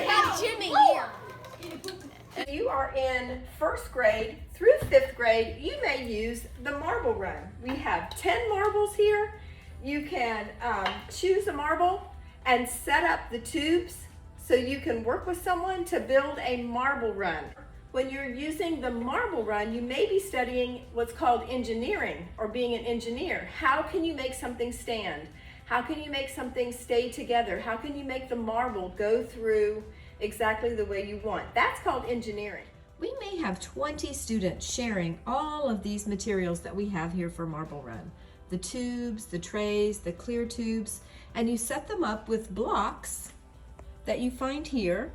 Got Jimmy here. If you are in first grade through fifth grade, you may use the marble run. We have 10 marbles here. You can choose a marble and set up the tubes so you can work with someone to build a marble run. When you're using the marble run, you may be studying what's called engineering or being an engineer. How can you make something stand? How can you make something stay together? How can you make the marble go through exactly the way you want? That's called engineering. We may have 20 students sharing all of these materials that we have here for Marble Run. The tubes, the trays, the clear tubes, and you set them up with blocks that you find here,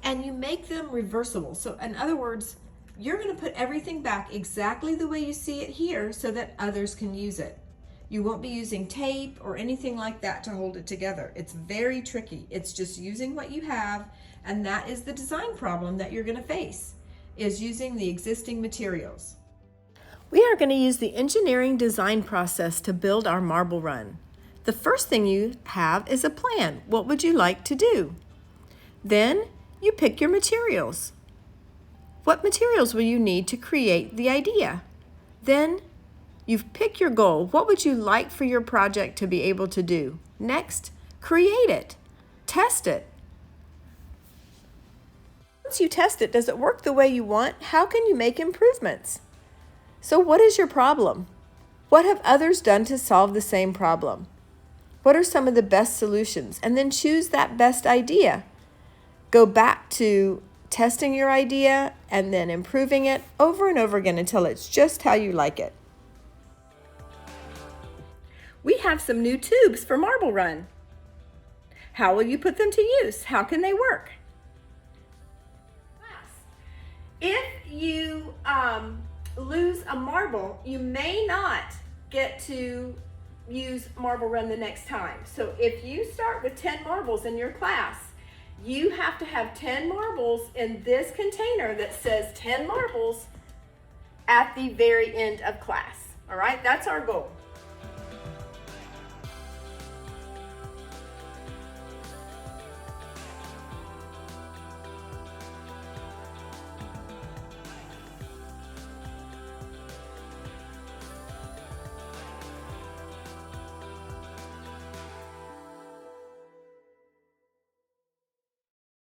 and you make them reversible. So in other words, you're going to put everything back exactly the way you see it here so that others can use it. You won't be using tape or anything like that to hold it together. It's very tricky. It's just using what you have, and that is the design problem that you're going to face, is using the existing materials. We are going to use the engineering design process to build our marble run. The first thing you have is a plan. What would you like to do? Then you pick your materials. What materials will you need to create the idea? Then you've picked your goal. What would you like for your project to be able to do? Next, create it. Test it. Once you test it, does it work the way you want? How can you make improvements? So what is your problem? What have others done to solve the same problem? What are some of the best solutions? And then choose that best idea. Go back to testing your idea and then improving it over and over again until it's just how you like it. We have some new tubes for Marble Run. How will you put them to use? How can they work? If you lose a marble, you may not get to use Marble Run the next time. So if you start with 10 marbles in your class, you have to have 10 marbles in this container that says 10 marbles at the very end of class. All right, that's our goal.